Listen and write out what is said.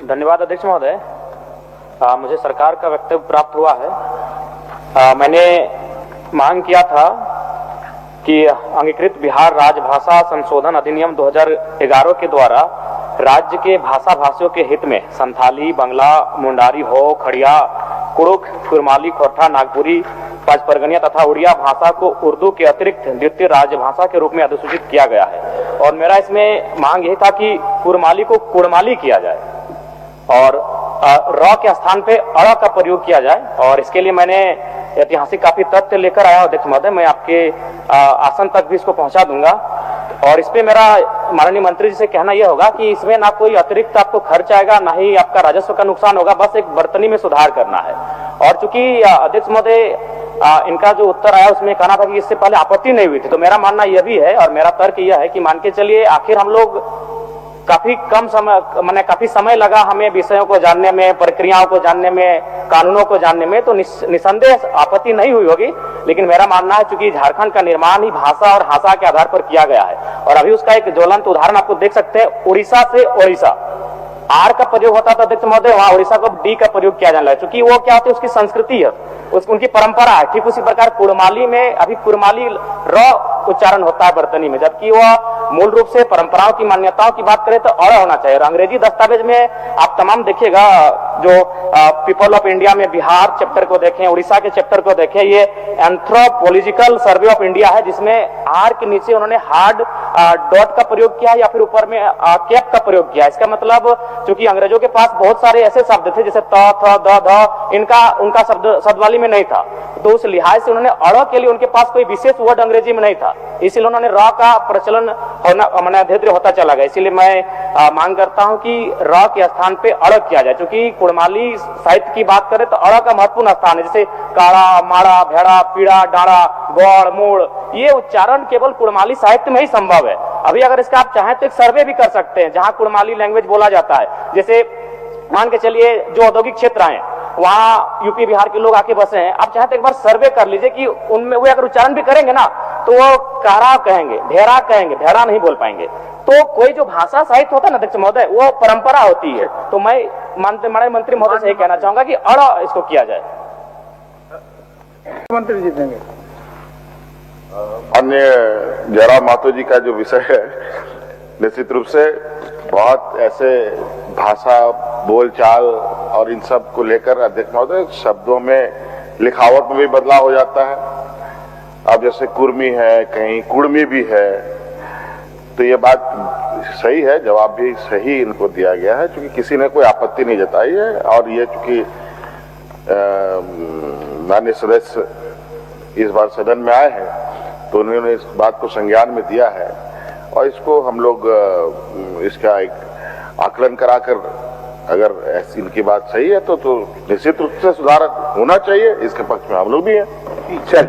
धन्यवाद अध्यक्ष महोदय। मुझे सरकार का वक्तव्य प्राप्त हुआ है। मैंने मांग किया था कि अंगीकृत बिहार राजभाषा संशोधन अधिनियम 2011 के द्वारा राज्य के भाषा भाषियों के हित में संथाली, बंगला, मुंडारी, हो, खड़िया, कुड़ुख, कुरमाली, खोरठा, नागपुरी, पचपरगनिया तथा उड़िया भाषा को उर्दू के अतिरिक्त द्वितीय राजभाषा के रूप में अधिसूचित किया गया है। और मेरा इसमें मांग यही था कि कुरमाली को कुड़माली किया जाए और र के स्थान पे अड़ का प्रयोग किया जाए। और इसके लिए मैंने ऐतिहासिक काफी तथ्य लेकर आया हूं अध्यक्ष महोदय, मैं आपके आसन तक भी इसको पहुंचा दूंगा। और इस पे मेरा माननीय मंत्री जी से कहना यह होगा कि इसमें ना कोई अतिरिक्त आपको खर्च आएगा, ना ही आपका राजस्व का नुकसान होगा, बस एक बर्तनी में सुधार करना है। और चूंकि अध्यक्ष महोदय इनका जो उत्तर आया उसमें कहना था कि इससे पहले आपत्ति नहीं हुई थी, तो मेरा मानना यह भी है और मेरा तर्क यह है कि मान के चलिए आखिर हम लोग काफी कम समय मैंने काफी समय लगा हमें विषयों को जानने में, प्रक्रियाओं को जानने में, कानूनों को जानने में, तो निसंदेह आपत्ति नहीं हुई होगी। लेकिन मेरा मानना है चूंकि झारखंड का निर्माण ही भाषा और भाषा के आधार पर किया गया है और अभी उसका एक ज्वलंत उदाहरण आपको देख सकते हैं। उड़ीसा से ओडिशा आर का प्रयोग होता था अध्यक्ष महोदय, वहां उड़ीसा को डी का प्रयोग किया जाने लगा, क्योंकि वो क्या होती है उसकी संस्कृति है, उनकी परंपरा है। ठीक उसी प्रकार कुड़माली में अभी कुरमाली र उच्चारण होता है बर्तनी में, जबकि वह मूल रूप से परंपराओं की मान्यताओं की बात करें तो अड़ होना चाहिए। और अंग्रेजी दस्तावेज में आप तमाम देखिएगा, जो पीपल ऑफ इंडिया में बिहार चैप्टर को देखें, उड़ीसा के चैप्टर को देखें, ये एंथ्रोपोलॉजिकल सर्वे ऑफ इंडिया है जिसमें आर के नीचे उन्होंने हार्ड डॉट का प्रयोग किया या फिर ऊपर में कैप का प्रयोग किया। इसका मतलब चूंकि अंग्रेजों के पास बहुत सारे ऐसे शब्द थे जैसे त, थ, द, ध, इनका उनका शब्दावली में नहीं था, तो उस लिहाज से उन्होंने अड़ के लिए उनके पास कोई विशेष वर्ड अंग्रेजी में नहीं था, इसलिए उन्होंने र का प्रचलन होना मैंने धीरे धीरे होता चला गया। इसीलिए मैं मांग करता हूं कि र के स्थान पे अड़ किया जाए। क्योंकि कुड़माली साहित्य की बात करें तो अड़ का महत्वपूर्ण स्थान है, जैसे काड़ा, माड़ा, भेड़ा, पीड़ा, डाड़ा, गौड़, मूड़, ये उच्चारण केवल कुड़माली साहित्य में ही संभव है। अभी अगर इसका आप चाहें तो एक सर्वे भी कर सकते हैं जहां कुड़माली लैंग्वेज बोला जाता है। जैसे मान के चलिए जो औद्योगिक क्षेत्र हैं वहां यूपी बिहार के लोग आके बसे हैं, आप चाहें तो एक बार सर्वे कर लीजिए कि उनमें वो अगर उच्चारण भी करेंगे ना तो वो कारा कहेंगे, ढेरा कहेंगे, भेड़ा नहीं बोल पाएंगे। तो कोई जो भाषा साहित्य होता है ना अध्यक्ष महोदय, वो परंपरा होती है। तो मैं माननीय मंत्री महोदय से यही कहना चाहूंगा कि अड़ इसको किया जाए। मंत्री जी देंगे। माननीय जयराम माथुर जी का जो विषय है, निश्चित रूप से बहुत ऐसे भाषा, बोलचाल और इन सब को लेकर अध्यक्ष महोदय शब्दों में, लिखावट में भी बदलाव हो जाता है। अब जैसे कुर्मी है, कहीं कुड़मी भी है, तो ये बात सही है, जवाब भी सही इनको दिया गया है, क्योंकि किसी ने कोई आपत्ति नहीं जताई है। और ये चूंकि माननीय सदस्य इस बार सदन में आए हैं तो उन्होंने इस बात को संज्ञान में दिया है और इसको हम लोग इसका एक आकलन कराकर अगर ऐसी इनकी बात सही है तो निश्चित रूप से सुधार होना चाहिए, इसके पक्ष में हम लोग भी हैं। चल